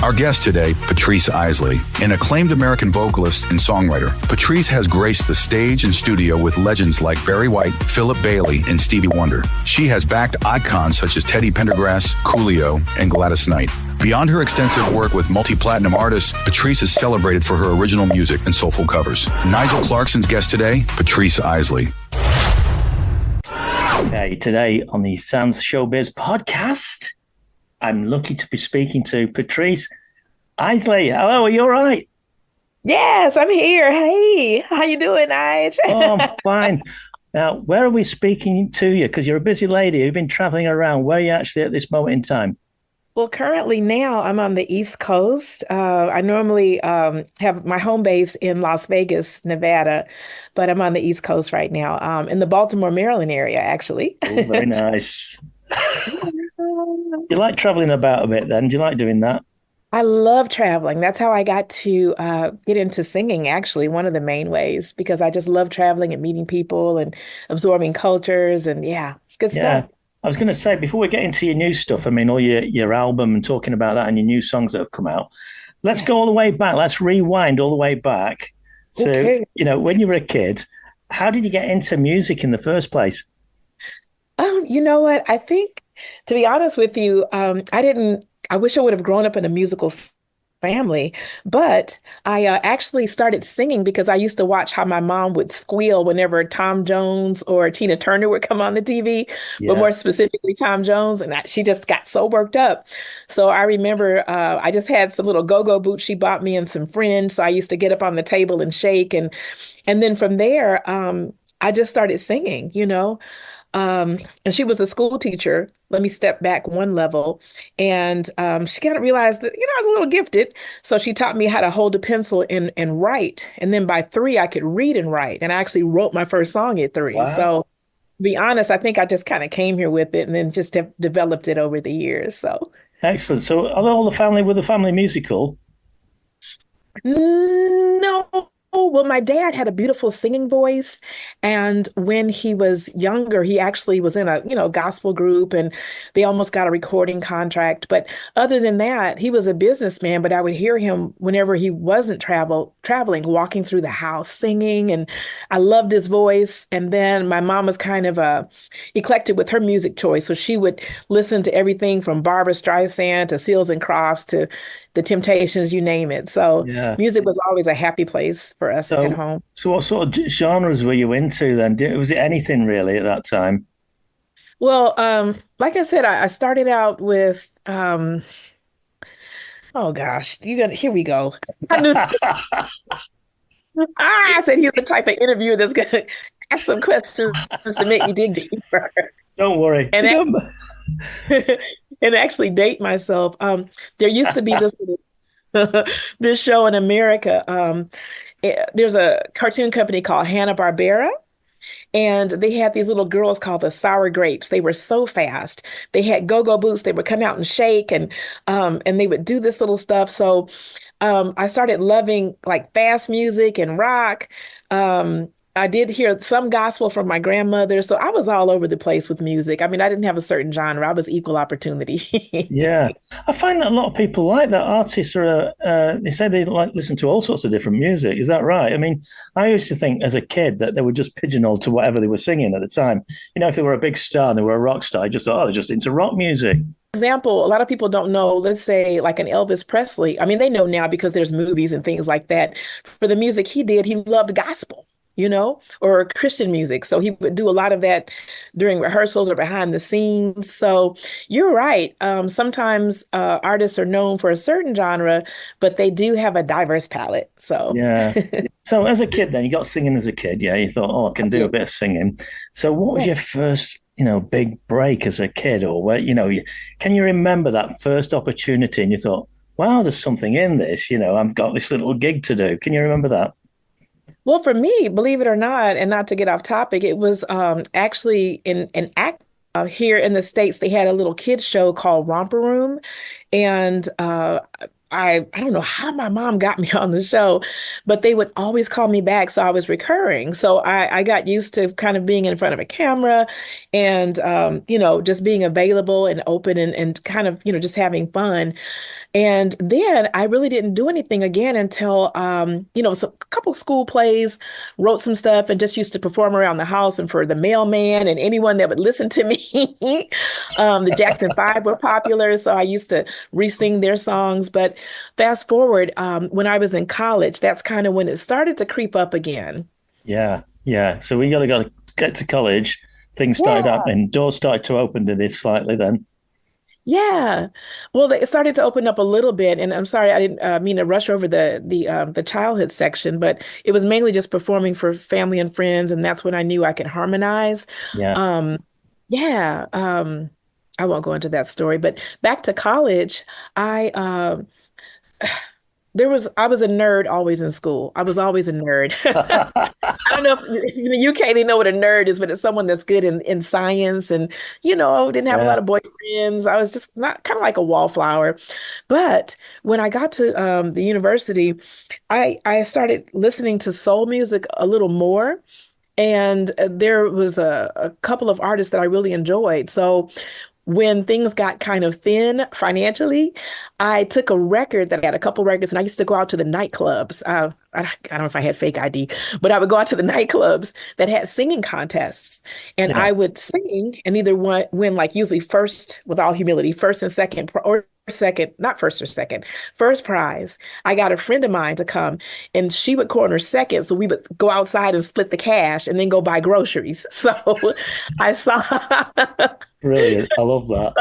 Our guest today, Patrice Isley, an acclaimed American vocalist and songwriter. Patrice has graced the stage and studio with legends like Barry White, Philip Bailey, and Stevie Wonder. She has backed icons such as Teddy Pendergrass, Coolio, and Gladys Knight. Beyond her extensive work with multi-platinum artists, Patrice is celebrated for her original music and soulful covers. Nigel Clarkson's guest today, Patrice Isley. Okay, today on the Sounds Showbiz podcast, I'm lucky to be speaking to Patrice Isley. Hello, are you all right? Yes, I'm here. Hey, how you doing, Nige? Oh, I'm fine. Now, where are we speaking to you? Because you're a busy lady. You've been traveling around. Where are you actually at this moment in time? Well, currently now I'm on the East Coast. I normally have my home base in Las Vegas, Nevada, but I'm on the East Coast right now, in the Baltimore, Maryland area, actually. Oh, very nice. You like traveling about a bit then? Do you like doing that? I love traveling. That's how I got to get into singing, actually, one of the main ways, because I just love traveling and meeting people and absorbing cultures. And yeah, it's good stuff. I was going to say, before we get into your new stuff, I mean, all your album and talking about that and your new songs that have come out, let's go all the way back. Let's rewind all the way back to, when you were a kid. How did you get into music in the first place? You know what? I think, to be honest with you, I wish I would have grown up in a musical family, but I actually started singing because I used to watch how my mom would squeal whenever Tom Jones or Tina Turner would come on the TV, but more specifically Tom Jones, and she just got so worked up. So I remember I just had some little go-go boots she bought me and some friends, so I used to get up on the table and shake, and then from there, I just started singing, and she was a school teacher. Let me step back one level. And she kind of realized that, I was a little gifted. So she taught me how to hold a pencil and write. And then by 3, I could read and write. And I actually wrote my first song at 3. Wow. So to be honest, I think I just kind of came here with it and then just have developed it over the years. So excellent. So are all the family with the family musical? No. Well, my dad had a beautiful singing voice. And when he was younger, he actually was in a, gospel group, and they almost got a recording contract. But other than that, he was a businessman, but I would hear him whenever he wasn't traveling, walking through the house singing. And I loved his voice. And then my mom was kind of eclectic with her music choice. So she would listen to everything from Barbra Streisand to Seals and Crofts to The Temptations, you name it. So music was always a happy place for us at home. So what sort of genres were you into then? Was it anything really at that time? Well, like I said, I started out with, oh gosh, here we go. I knew I said he's the type of interviewer that's going to ask some questions to make me dig deeper. Don't worry. And actually date myself. There used to be this show in America. There's a cartoon company called Hanna-Barbera, and they had these little girls called the Sour Grapes. They were so fast. They had go-go boots. They would come out and shake, and they would do this little stuff. So I started loving like fast music and rock. I did hear some gospel from my grandmother. So I was all over the place with music. I mean, I didn't have a certain genre. I was equal opportunity. Yeah. I find that a lot of people like that. Artists are, they say they like listen to all sorts of different music. Is that right? I mean, I used to think as a kid that they were just pigeonholed to whatever they were singing at the time. If they were a big star and they were a rock star, I just thought, they're just into rock music. Example, a lot of people don't know, let's say like an Elvis Presley. I mean, they know now because there's movies and things like that. For the music he did, he loved gospel, or Christian music. So he would do a lot of that during rehearsals or behind the scenes. So you're right. Sometimes artists are known for a certain genre, but they do have a diverse palette. So yeah. So as a kid, then you got singing as a kid. Yeah, you thought, I can do a bit of singing. So what was your first, big break as a kid, or where, can you remember that first opportunity and you thought, wow, there's something in this. I've got this little gig to do. Can you remember that? Well, for me, believe it or not, and not to get off topic, it was actually in an act here in the States. They had a little kids show called Romper Room. And I don't know how my mom got me on the show, but they would always call me back. So I was recurring. So I got used to kind of being in front of a camera and, just being available and open and kind of, just having fun. And then I really didn't do anything again until, a couple school plays, wrote some stuff, and just used to perform around the house and for the mailman and anyone that would listen to me. The Jackson Five were popular, so I used to re-sing their songs. But fast forward, when I was in college, that's kind of when it started to creep up again. Yeah, yeah. So we got to get to college. Things started Yeah. happening. Doors started to open to this slightly then. Yeah. Well, it started to open up a little bit, and I'm sorry I didn't mean to rush over the childhood section, but it was mainly just performing for family and friends, and that's when I knew I could harmonize. Yeah. Um, yeah. I won't go into that story, but back to college, I I was a nerd always in school. I was always a nerd. I don't know if in the UK they know what a nerd is, but it's someone that's good in science and, didn't have a lot Yeah. of boyfriends. I was just not kind of like a wallflower. But when I got to the university, I started listening to soul music a little more. And there was a couple of artists that I really enjoyed. So when things got kind of thin financially, I took a record that I had a couple records, and I used to go out to the nightclubs. I don't know if I had fake ID, but I would go out to the nightclubs that had singing contests, and Yeah. I would sing and either win like usually first, with all humility, first and second, or second, not first or second, first prize. I got a friend of mine to come, and she would corner second, so we would go outside and split the cash, and then go buy groceries. So I saw. Brilliant. I love that.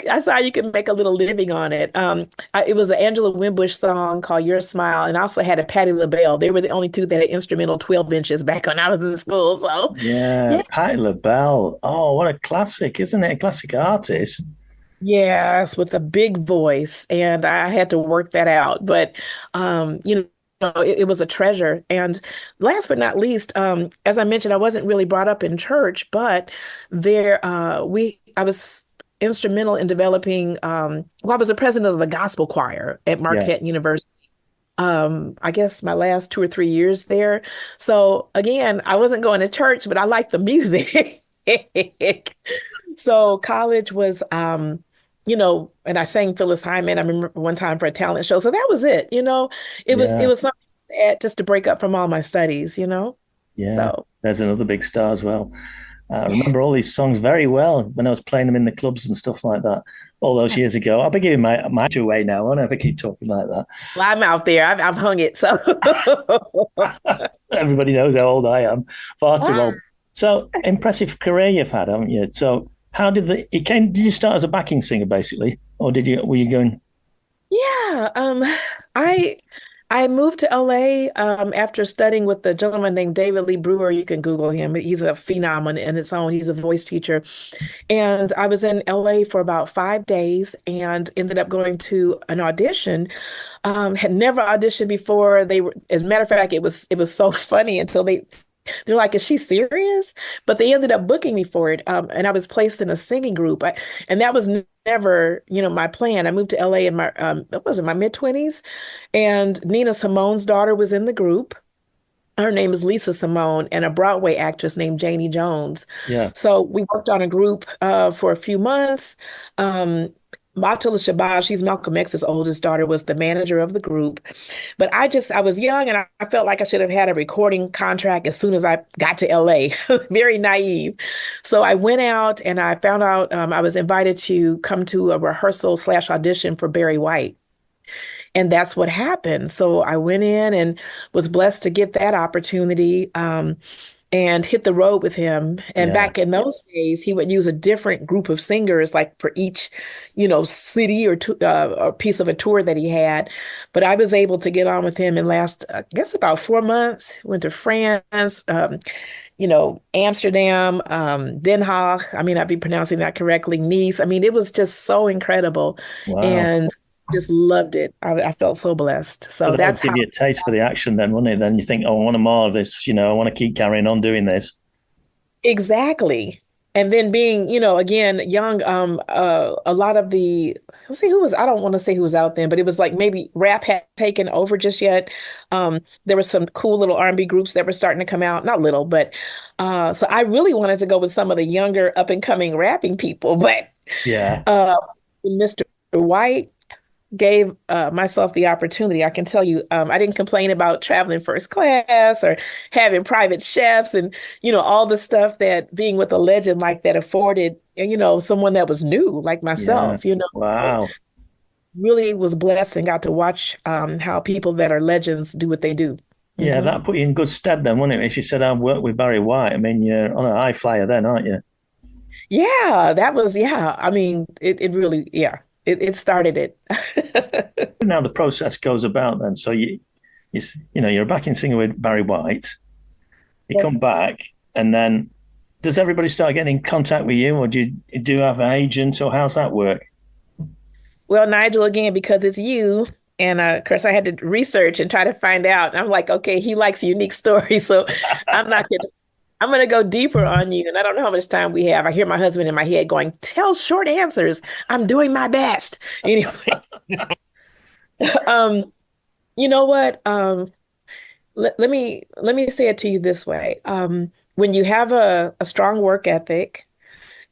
I saw you could make a little living on it. It was an Angela Winbush song called "Your Smile," and I also had a Patti LaBelle. They were the only two that had instrumental 12 inches back when I was in school. So, Yeah. yeah, Patti LaBelle. Oh, what a classic, isn't it? A classic artist. yes, with a big voice, and I had to work that out. But, it was a treasure. And last but not least, as I mentioned, I wasn't really brought up in church, but I was instrumental in developing. I was the president of the gospel choir at Yeah. Marquette University. I guess my last 2 or 3 years there. So again, I wasn't going to church, but I liked the music. So college was, and I sang Phyllis Hyman. I remember one time for a talent show. So that was it. It Yeah. was something to add just to break up from all my studies. Yeah. So There's another big star as well. I yeah. remember all these songs very well when I was playing them in the clubs and stuff like that all those years ago. I'll be giving my age away now. I won't ever keep talking like Well, I'm out there. I've hung it. So that. Everybody knows how old I am. Far too old. So impressive career you've had, haven't you? So how did you start as a backing singer basically? Or were you going? yeah. I I moved to LA after studying with a gentleman named David Lee Brewer. You can Google him. He's a phenom in its own. He's a voice teacher. And I was in LA for about 5 days and ended up going to an audition. Had never auditioned before. As a matter of fact, it was so funny until they're like, is she serious? But they ended up booking me for it. And I was placed in a singing group. And that was never, my plan. I moved to LA in what was it, my mid-20s. And Nina Simone's daughter was in the group. Her name is Lisa Simone, and a Broadway actress named Janie Jones. Yeah. So we worked on a group for a few months. Matila Shabazz, she's Malcolm X's oldest daughter, was the manager of the group. But I was young and I felt like I should have had a recording contract as soon as I got to LA. Very naive. So I went out and I found out I was invited to come to a rehearsal/audition for Barry White. And that's what happened. So I went in and was blessed to get that opportunity. And hit the road with him. And Yeah. back in those days, he would use a different group of singers, like for each, city or piece of a tour that he had. But I was able to get on with him and last, I guess, about 4 months. Went to France, Amsterdam, Den Haag. I mean, I'd be pronouncing that correctly. Nice. I mean, it was just so incredible, Wow. and just loved it. I felt so blessed. So So that would that's give how. you a taste for the action then, wouldn't it? Then you think, oh, I want more of this, I want to keep carrying on doing this. Exactly. And then being, again, young, a lot of let's see I don't want to say who was out then, but it was like maybe rap had taken over just yet. There were some cool little R&B groups that were starting to come out, not little, but, so I really wanted to go with some of the younger up and coming rapping people, but, Yeah. uh, Mr. White, gave myself the opportunity, I can tell you, I didn't complain about traveling first class or having private chefs and, all the stuff that being with a legend like that afforded, someone that was new like Yeah. myself, So Wow. really was blessed and got to watch how people that are legends do what they do. Yeah, Hmm. that put you in good stead then, wouldn't it? If you said I've worked with Barry White, I mean, you're on a high flyer then, aren't you? Yeah, yeah. I mean, it really, yeah, it started it. Now the process goes about then. So you're a backing singer with Barry White. You Yes. come back, and then does everybody start getting in contact with you, or do you have an agent, or how's that work? Well, Nigel, again, because it's you. And of course, I had to research and try to find out. And I'm like, okay, he likes unique stories. So I'm not going to, I'm going to go deeper on you. And I don't know how much time we have. I hear my husband in my head going, tell short answers. I'm doing my best. Anyway, um, you know what? Let me say it to you this way. When you have a strong work ethic,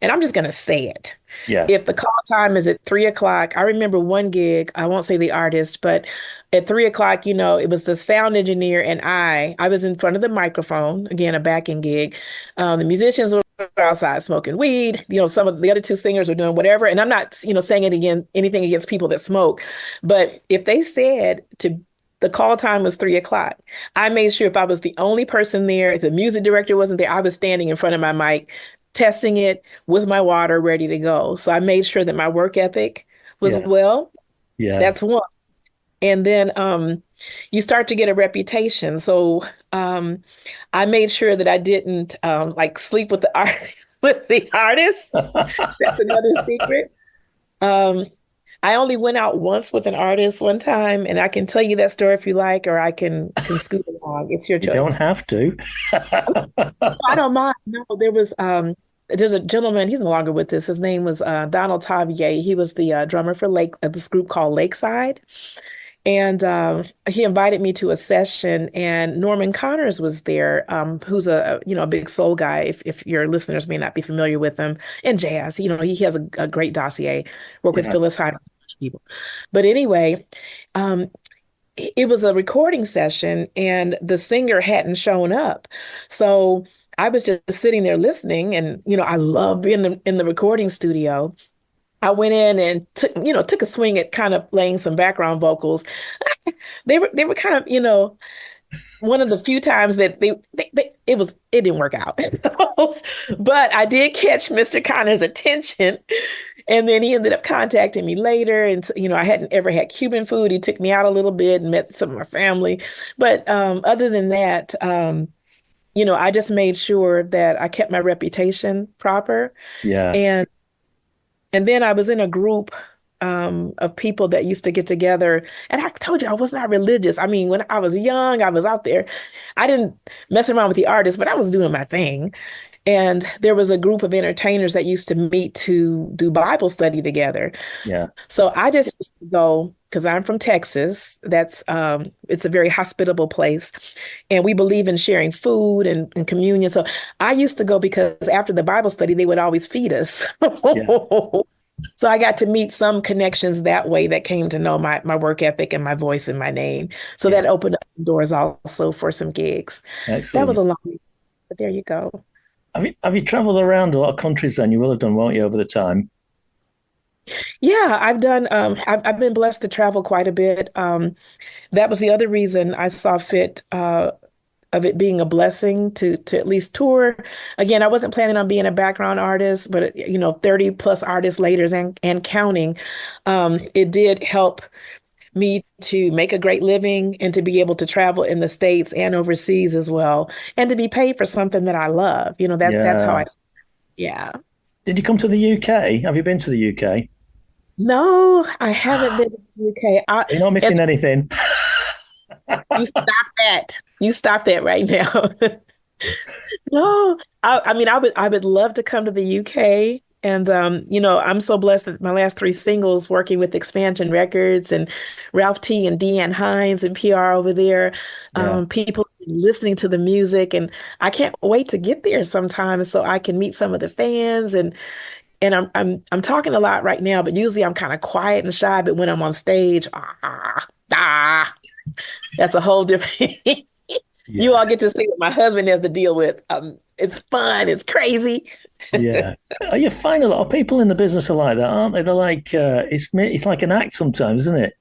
and I'm just going to say it. Yeah, If the call time is at 3 o'clock, I remember one gig, I won't say the artist, but at 3 o'clock, it was the sound engineer and I was in front of the microphone, again, a backing gig. The musicians were outside smoking weed. Some of the other two singers were doing whatever. And I'm not, saying it again, anything against people that smoke. But if they said to the call time was 3 o'clock. I made sure if I was the only person there, if the music director wasn't there, I was standing in front of my mic, testing it with my water ready to go. So I made sure that my work ethic was yeah, well. yeah. That's one. And then you start to get a reputation. So I made sure that I didn't like sleep with the art with the artists. That's another secret. Um, I only went out once with an artist one time, and I can tell you that story if you like, or I can scoot along. It's your You don't choice. have to. I don't mind. No, there's a gentleman, he's no longer with us. His name was Donald Tavier. He was the drummer for this group called Lakeside. And he invited me to a session, and Norman Connors was there, who's a big soul guy. If your listeners may not be familiar with him, and jazz, he has a great dossier. Work with Yeah, Phyllis Hyde, people. But anyway, um, it was a recording session, and the singer hadn't shown up, so I was just sitting there listening, and I love being in the recording studio. I went in and took a swing at kind of laying some background vocals. They were kind of, one of the few times that it didn't work out. But I did catch Mr. Connor's attention. And then he ended up contacting me later. And, I hadn't ever had Cuban food. He took me out a little bit and met some of my family. But other than that, I just made sure that I kept my reputation proper. yeah. And and then I was in a group of people that used to get together. And I told you I was not religious. I mean, when I was young, I was out there. I didn't mess around with the artists, but I was doing my thing. And there was a group of entertainers that used to meet to do Bible study together. Yeah. So I just used to go because I'm from Texas. It's a very hospitable place. And we believe in sharing food and communion. So I used to go because after the Bible study, they would always feed us. Yeah. So I got to meet some connections that way that came to know my work ethic and my voice and my name. So Yeah. that opened up doors also for some gigs. That was Excellent. a long, but there you go. Have you traveled around a lot of countries then? You will have done, won't you, over the time? Yeah, I've been blessed to travel quite a bit. That was the other reason I saw fit of it being a blessing to at least tour. Again, I wasn't planning on being a background artist, but 30 plus artists later and counting, it did help me to make a great living and to be able to travel in the States and overseas as well, and to be paid for something that I love. That's how Yeah. I, yeah. Did you come to the UK? Have you been to the UK? No, I haven't been to the UK. You're not missing And anything. you stop that. You stop that right now. No, I mean, I would love to come to the UK. And I'm so blessed that my last three singles working with Expansion Records and Ralph T and Deanne Hines and PR over there, Yeah. people listening to the music, and I can't wait to get there sometime so I can meet some of the fans And I'm talking a lot right now, but usually I'm kind of quiet and shy. But when I'm on stage, that's a whole different. You Yeah. all get to see what my husband has to deal with. It's fun. It's crazy. Yeah. You find a lot of people in the business are like that, aren't they? They're like, it's like an act sometimes, isn't it?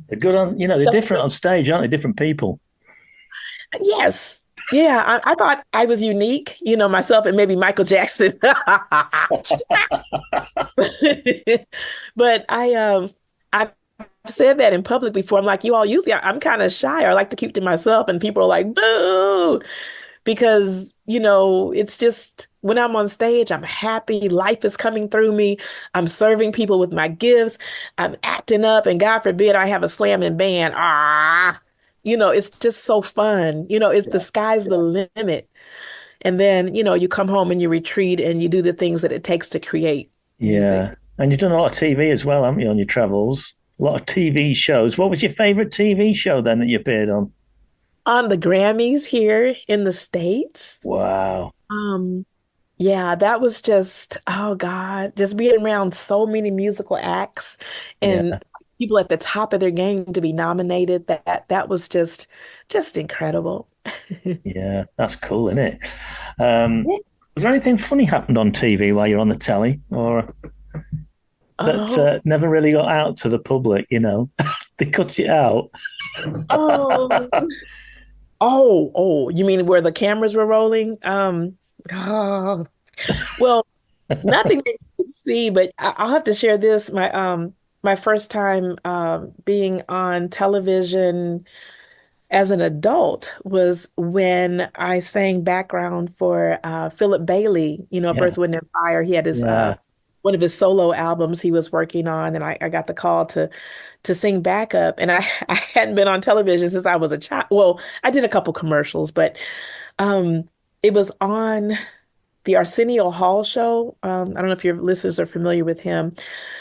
They're good on, they're different on stage, aren't they? Different people. Yes. Yeah, I thought I was unique, myself and maybe Michael Jackson. But I've said that in public before. I'm like, you all usually I'm kind of shy or I like to keep to myself, and people are like, boo, because it's just when I'm on stage, I'm happy. Life is coming through me. I'm serving people with my gifts. I'm acting up, and God forbid I have a slamming band. It's just so fun. It's the sky's the limit. And then, you come home and you retreat and you do the things that it takes to create music. Yeah. And you've done a lot of TV as well, haven't you, on your travels? A lot of TV shows. What was your favorite TV show then that you appeared on? On the Grammys here in the States. Wow. Um, yeah, that was just, oh God, just being around so many musical acts Yeah. and people at the top of their game to be nominated. That was just incredible. Yeah. That's cool, isn't it? Um, was there anything funny happened on TV while you're on the telly, or that Oh, never really got out to the public? They cut it out. oh, oh, you mean where the cameras were rolling? Oh, well, nothing that you can see, but I'll have to share this. My first time being on television as an adult was when I sang background for Philip Bailey, Yeah. Earth, Wind and Fire. He had his Yeah. one of his solo albums he was working on, and I got the call to sing backup. And I hadn't been on television since I was a child. Well, I did a couple commercials, but um, it was on the Arsenio Hall show. I don't know if your listeners are familiar with him,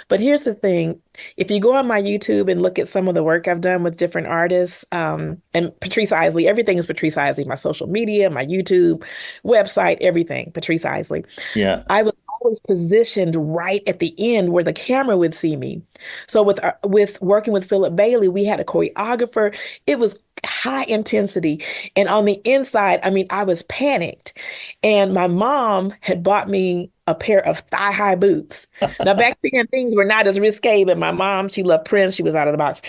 but here's the thing. If you go on my YouTube and look at some of the work I've done with different artists, and Patrice Isley, everything is Patrice Isley, my social media, my YouTube, website, everything, Patrice Isley. Yeah. I was always positioned right at the end where the camera would see me. So with working with Philip Bailey, we had a choreographer. It was high intensity. And on the inside, I mean, I was panicked. And my mom had bought me a pair of thigh-high boots. Now, back then, things were not as risque, but my mom, she loved Prince. She was out of the box.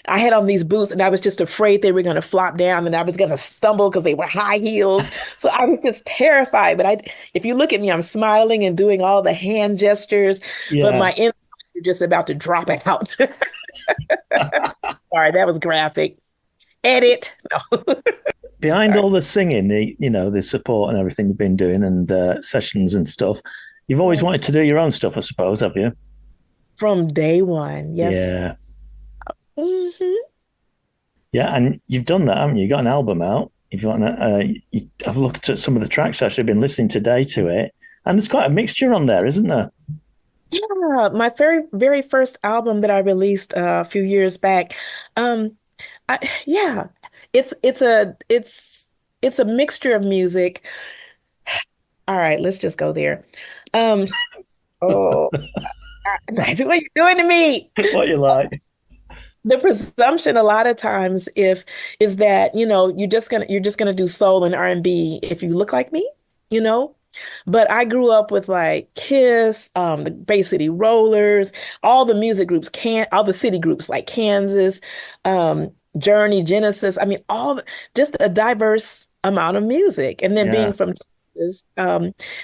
I had on these boots and I was just afraid they were going to flop down and I was going to stumble because they were high heels. So I was just terrified. But if you look at me, I'm smiling and doing all the hand gestures, but Yeah. my insides are just about to drop out. Sorry, that was graphic. Edit. No. Behind all the singing, the support and everything you've been doing, and sessions and stuff, you've always wanted to do your own stuff, I suppose, have you? From day one. Yes. Yeah. Hmm. Yeah, and you've done that, haven't you? You got an album out. I've looked at some of the tracks. Actually, I've been listening today to it, and there's quite a mixture on there, isn't there? Yeah, my very, very first album that I released a few years back. Um, yeah, it's a mixture of music. All right, let's just go there. Um, oh, Nigel, what are you doing to me? What you like? The presumption a lot of times if is that, you're just gonna do soul and R&B if you look like me, you know? But I grew up with like Kiss, the Bay City Rollers, all the music groups, all the city groups like Kansas, Journey, Genesis. I mean, just a diverse amount of music. And then being Yeah. from Texas,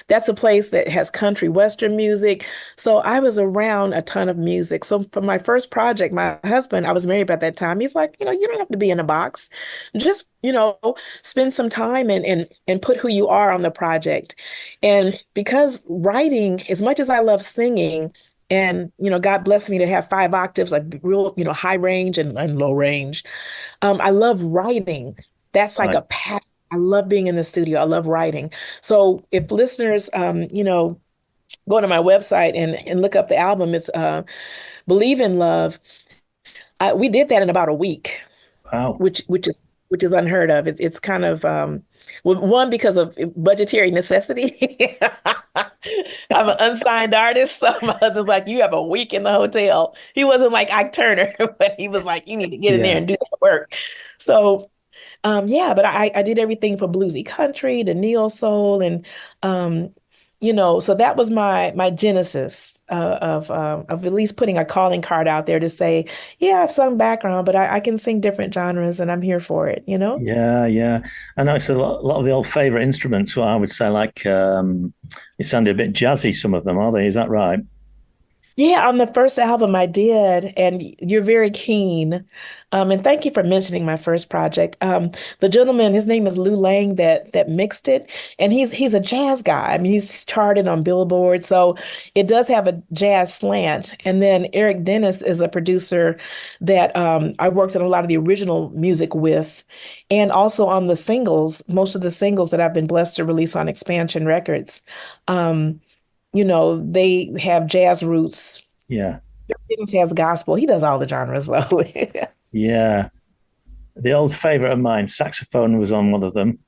that's a place that has country western music. So I was around a ton of music. So for my first project, my husband, I was married by that time. He's like, you don't have to be in a box. Just, spend some time and put who you are on the project. And because writing, as much as I love singing, and God blessed me to have 5 octaves, like real, high range and low range. I love writing. That's like Right. a passion. I love being in the studio. I love writing. So if listeners, go to my website and look up the album, it's Believe in Love. We did that in about a week, Wow. which is unheard of. It's kind of well, one because of budgetary necessity. I'm an unsigned artist, so my husband's like, you have a week in the hotel. He wasn't like Ike Turner, but he was like, you need to get in there Yeah. and do that work. So yeah, but I did everything from bluesy country to neo soul and um, so that was my genesis of at least putting a calling card out there to say, yeah, I've sung background, but I can sing different genres and I'm here for it, you know? Yeah, yeah. I know it's a lot of the old favorite instruments. Well, I would say like it sounded a bit jazzy, some of them, are they? Is that right? Yeah, on the first album I did, and you're very keen. And thank you for mentioning my first project. The gentleman, his name is Lou Lang, that mixed it, and he's a jazz guy. I mean, he's charted on Billboard, so it does have a jazz slant. And then Eric Dennis is a producer that I worked on a lot of the original music with, and also on the singles, most of the singles that I've been blessed to release on Expansion Records. Um, they have jazz roots. Yeah, Giddens has gospel. He does all the genres though. yeah. The old favorite of mine, saxophone was on one of them.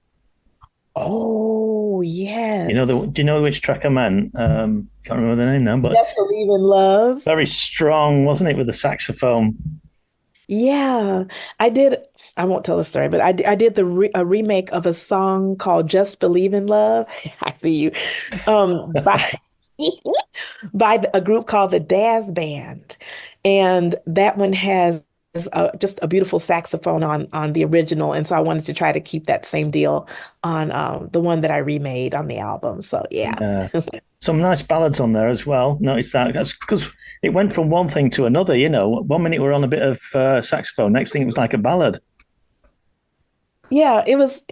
Oh, yes. Do you know which track I meant? Can't remember the name now, but Just Believe in Love. very strong, wasn't it, with the saxophone? Yeah. I did. I won't tell the story, but I did a remake of a song called Just Believe in Love. I see you. By a group called the Daz Band. And that one has just a beautiful saxophone on the original. And so I wanted to try to keep that same deal on the one that I remade on the album. So yeah. Yeah. Some nice ballads on there as well. Notice that. That's because it went from one thing to another, you know. One minute we're on a bit of saxophone, next thing it was like a ballad. Yeah, it was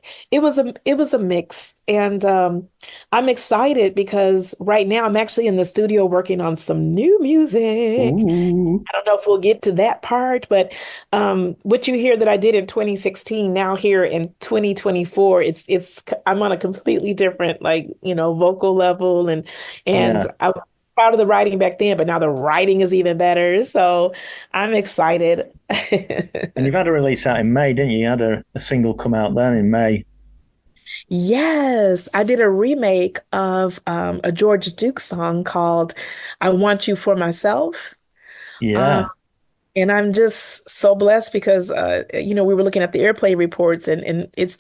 a mix, and I'm excited because right now I'm actually in the studio working on some new music. Ooh. I don't know if we'll get to that part, but what you hear that I did in 2016, now here in 2024, I'm on a completely different vocal level, and Yeah. I was proud of the writing back then, but now the writing is even better. So I'm excited. And you've had a release out in May, didn't you? You had a single come out then in May. Yes, I did a remake of a George Duke song called I Want You for Myself. Uh, Yeah. and I'm just so blessed because we were looking at the airplay reports and it's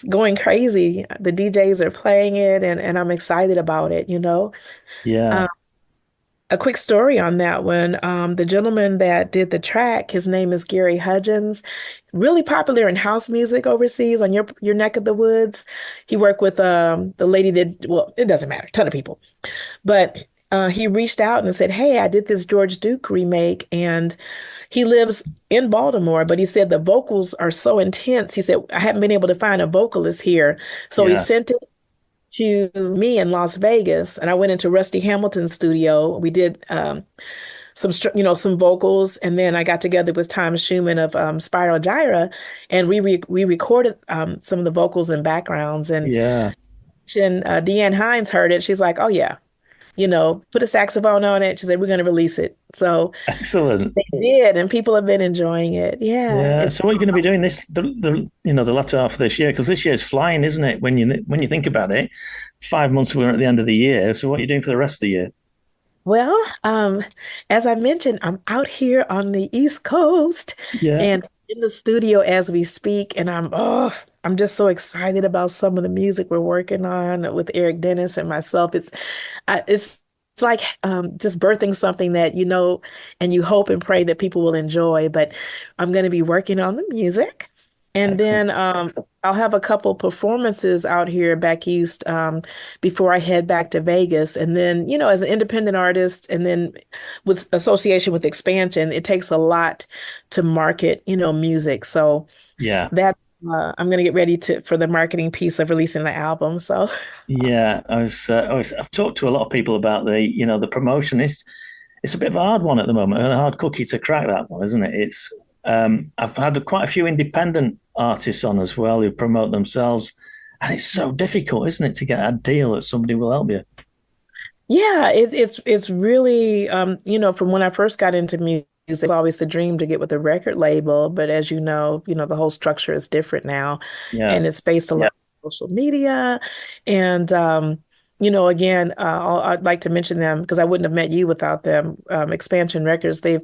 going crazy. The DJs are playing it and I'm excited about it. Yeah. Um, a quick story on that one. The gentleman that did the track, his name is Gary Hudgins, really popular in house music overseas on your neck of the woods. He worked with the lady that, well, it doesn't matter, ton of people. But he reached out and said, "Hey, I did this George Duke remake," and he lives in Baltimore, but he said the vocals are so intense. He said, "I haven't been able to find a vocalist here." So he Yeah. sent it to me in Las Vegas, and I went into Rusty Hamilton's studio. We did some vocals, and then I got together with Tom Schumann of Spiral Gyra, and we recorded some of the vocals and backgrounds. Yeah. And Deanne Hines heard it. She's like, "Oh yeah, put a saxophone on it." She said, "We're going to release it." So Excellent. they did, and people have been enjoying it. Yeah, Yeah. it's So what are you going to be doing the latter half of this year? Because this year's flying, isn't it? When you think about it, 5 months we're at the end of the year. So what are you doing for the rest of the year? well, as I mentioned, I'm out here on the East Coast Yeah. and in the studio as we speak, and I'm just so excited about some of the music we're working on with Eric Dennis and myself. It's like just birthing something that and you hope and pray that people will enjoy. But I'm going to be working on the music. And Excellent. then I'll have a couple performances out here back east before I head back to Vegas. And then, as an independent artist, and then with association with Expansion, it takes a lot to market, music. So Yeah. that I'm going to get ready for the marketing piece of releasing the album. So Yeah. I've talked to a lot of people about the promotion. It's a bit of a hard one at the moment, and a hard cookie to crack, that one, isn't it? I've had quite a few independent artists on as well who promote themselves, and it's so difficult, isn't it, to get a deal that somebody will help you? yeah, it's really from when I first got into music, it was always the dream to get with a record label. But as the whole structure is different now, Yeah. and it's based a lot on social media, and again, I'd like to mention them because I wouldn't have met you without them. Expansion Records, they've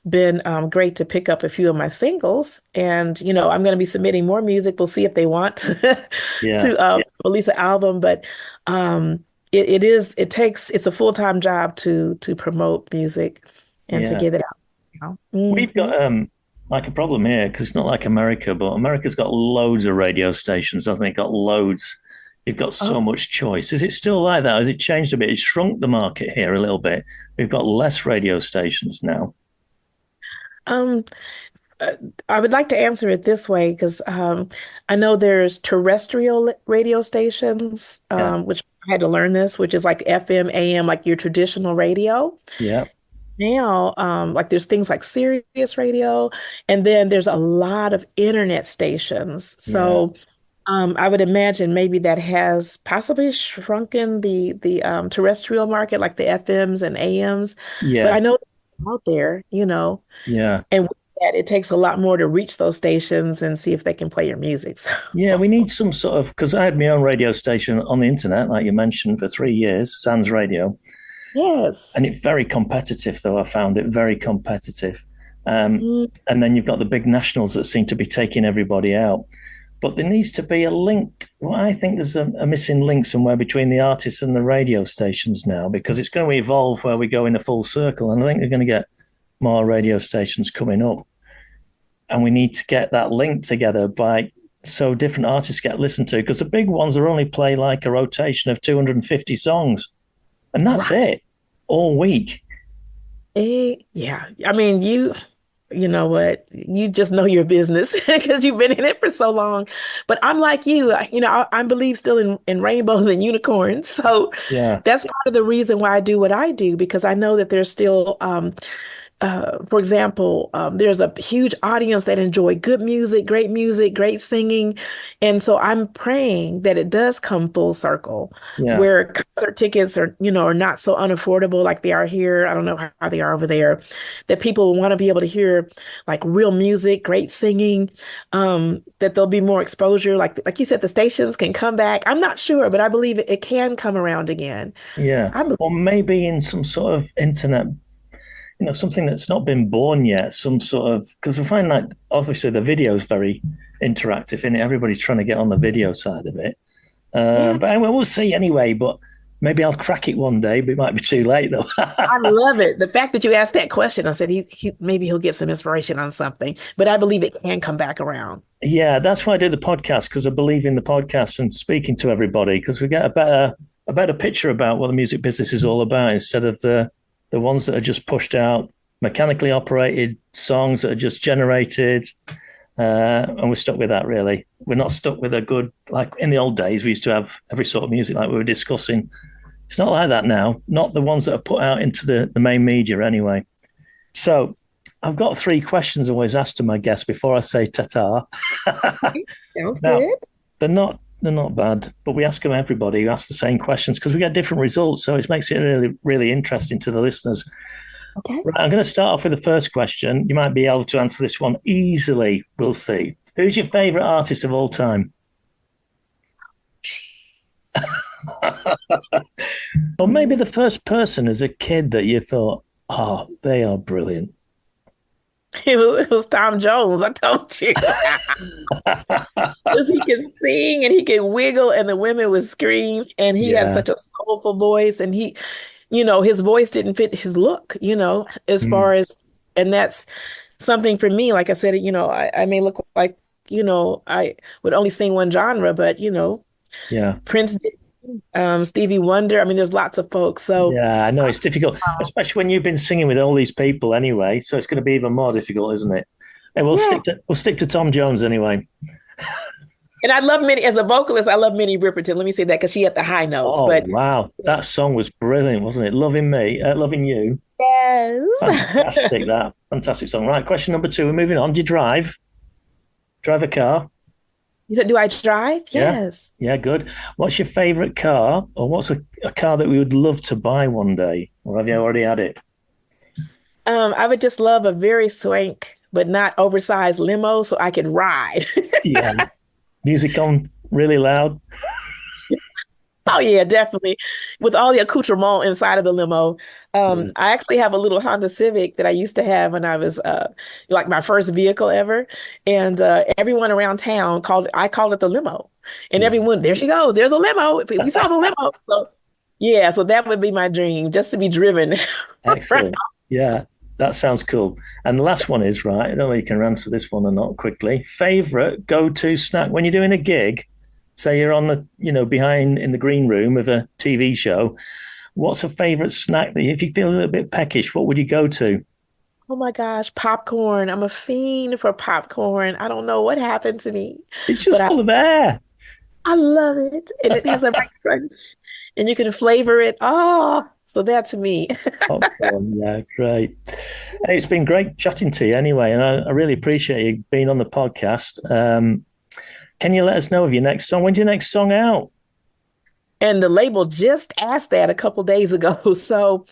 been great to pick up a few of my singles. And, I'm going to be submitting more music. We'll see if they want Yeah. to release an album. But it's a full-time job to promote music and to Yeah. get it out. We've got like a problem here because it's not like America, but America's got loads of radio stations, hasn't it? Got loads. You've got so much choice. Is it still like that? Has it changed a bit? It's shrunk the market here a little bit. We've got less radio stations now. Um, I would like to answer it this way because I know there's terrestrial radio stations, Yeah. which I had to learn this, which is like FM, AM, like your traditional radio. Yeah. Now, like there's things like Sirius Radio, and then there's a lot of internet stations. Yeah. So I would imagine maybe that has possibly shrunken the terrestrial market, like the FMs and AMs. But I Yeah. know they're out there, Yeah. and with that, it takes a lot more to reach those stations and see if they can play your music. So, Yeah. We need some sort of, because I had my own radio station on the internet, like you mentioned, for 3 years, Sans Radio. yes. And it's very competitive, though. I found it very competitive. Mm, And then you've got the big nationals that seem to be taking everybody out. But there needs to be a link. Well, I think there's a missing link somewhere between the artists and the radio stations now, because it's going to evolve where we go in a full circle. And I think they're going to get more radio stations coming up. And we need to get that link together so different artists get listened to, because the big ones are only play like a rotation of 250 songs. And that's it all week. yeah. I mean, you know what? You just know your business because you've been in it for so long. But I'm like you, I believe still in rainbows and unicorns. So Yeah. that's part of the reason why I do what I do, because I know that there's still for example, there's a huge audience that enjoy good music, great singing. And so I'm praying that it does come full circle Yeah. where concert tickets are not so unaffordable like they are here. I don't know how they are over there, that people want to be able to hear like real music, great singing, that there'll be more exposure. Like you said, the stations can come back. I'm not sure, but I believe it can come around again. Yeah. Or maybe in some sort of internet, something that's not been born yet, some sort of, because I find that obviously the video is very interactive in it. Everybody's trying to get on the video side of it. But anyway, we'll see anyway, but maybe I'll crack it one day, but it might be too late though. I love it. The fact that you asked that question, I said maybe he'll get some inspiration on something, but I believe it can come back around. Yeah, that's why I do the podcast, because I believe in the podcast and speaking to everybody, because we get a better picture about what the music business is all about, instead of the ones that are just pushed out, mechanically operated songs that are just generated. And we're stuck with that, really. We're not stuck with a good, like in the old days, we used to have every sort of music like we were discussing. It's not like that now, not the ones that are put out into the main media anyway. So I've got 3 questions I always ask to my guests before I say ta-ta. Sounds Now, good. they're not bad, but we ask them everybody who asks the same questions, because we get different results. So it makes it really, really interesting to the listeners. Okay. Right, I'm going to start off with the first question. You might be able to answer this one easily. We'll see. Who's your favorite artist of all time? Or maybe the first person as a kid that you thought, oh, they are brilliant. It was Tom Jones, I told you. Because he could sing and he could wiggle and the women would scream, and he had such a soulful voice, and his voice didn't fit his look, as far as, and that's something for me. Like I said, I may look like, I would only sing one genre, but, Prince did, Stevie Wonder. I mean, there's lots of folks. So yeah, I know it's difficult, especially when you've been singing with all these people anyway. So it's going to be even more difficult, isn't it? And we'll stick to Tom Jones anyway. And I love Minnie as a vocalist. I love Minnie Riperton. Let me say that because she had the high notes. Oh, but wow, that song was brilliant, wasn't it? Loving You. Yes, Fantastic song. Right, question number 2. We're moving on. Do you drive? Drive a car? You said, do I drive? Yes. Yeah, good. What's your favorite car, or what's a car that we would love to buy one day? Or have you already had it? I would just love a very swank, but not oversized limo so I could ride. Yeah. Music on really loud. Oh yeah, definitely. With all the accoutrement inside of the limo. Yeah. I actually have a little Honda Civic that I used to have when I was like my first vehicle ever. And everyone around town I called it the limo. And Yeah. everyone, there she goes, there's a limo. We saw the limo. So yeah, so that would be my dream, just to be driven. Excellent. Yeah, that sounds cool. And the last one is, right, I don't know if you can answer this one or not quickly. Favorite go-to snack when you're doing a gig, say you're on the, behind in the green room of a TV show, what's a favorite snack that if you feel a little bit peckish, what would you go to? Oh my gosh, popcorn. I'm a fiend for popcorn. I don't know what happened to me, It's but just full of air. I love it. And it has a right crunch and you can flavor it. Oh, so that's me. Popcorn, yeah, great. Hey, it's been great chatting to you anyway, and I really appreciate you being on the podcast. Can you let us know of your next song? When's your next song out? And the label just asked that a couple days ago. So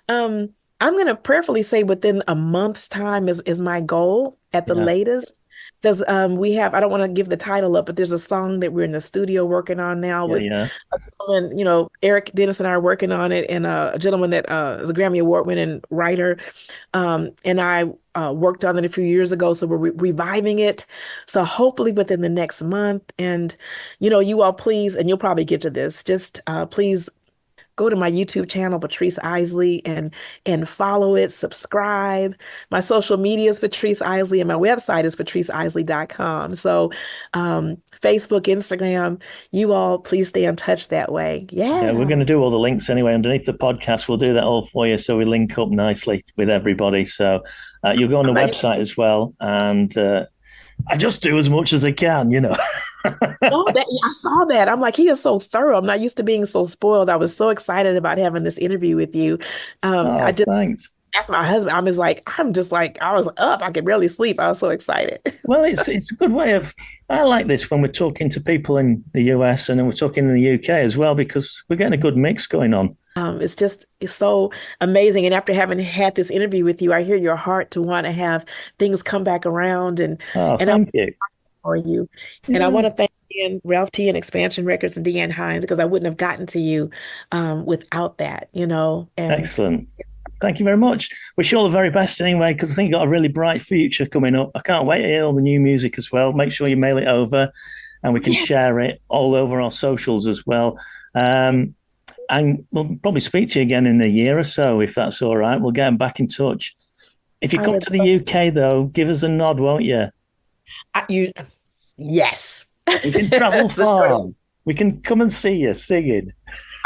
I'm going to prayerfully say within a month's time is my goal at the Yeah, latest. Because I don't want to give the title up, but there's a song that we're in the studio working on now yeah, with yeah. a gentleman, Eric Dennis and I are working on it, and a gentleman that is a Grammy Award winning writer. And I worked on it a few years ago, so we're reviving it. So hopefully within the next month. And, you all please, and you'll probably get to this, just please go to my YouTube channel, Patrice Isley, and follow it, subscribe. My social media is Patrice Isley, and my website is patriceisley.com. So Facebook, Instagram, you all please stay in touch that way. Yeah, we're going to do all the links anyway underneath the podcast. We'll do that all for you so we link up nicely with everybody. So you'll go on the website as well. And I just do as much as I can, Oh, I saw that. I'm like, he is so thorough. I'm not used to being so spoiled. I was so excited about having this interview with you. I just Thanks. asked my husband, I was up. I could barely sleep. I was so excited. Well, it's a good way of. I like this when we're talking to people in the US and then we're talking in the UK as well, because we're getting a good mix going on. It's so amazing. And after having had this interview with you, I hear your heart to want to have things come back around Thank you. For you. Yeah. And I want to thank Ralph T and Expansion Records and Deanne Hines, because I wouldn't have gotten to you without that, And Excellent. Thank you very much. Wish you all the very best anyway, because I think you've got a really bright future coming up. I can't wait to hear all the new music as well. Make sure you mail it over and we can share it all over our socials as well. And we'll probably speak to you again in a year or so, if that's all right. We'll get them back in touch. If you come to the UK, though, give us a nod, won't you? Yes. We can travel far. We can come and see you singing.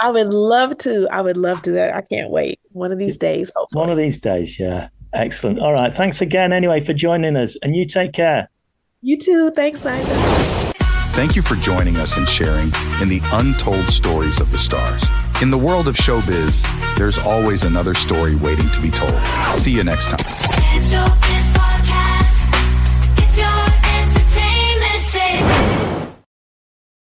I would love to. I can't wait. One of these days, hopefully. One of these days, yeah. Excellent. All right. Thanks again anyway for joining us. And you take care. You too. Thanks, Nigel. Thank you for joining us and sharing in the untold stories of the stars. In the world of showbiz, there's always another story waiting to be told. See you next time. It's Showbiz Podcast. It's your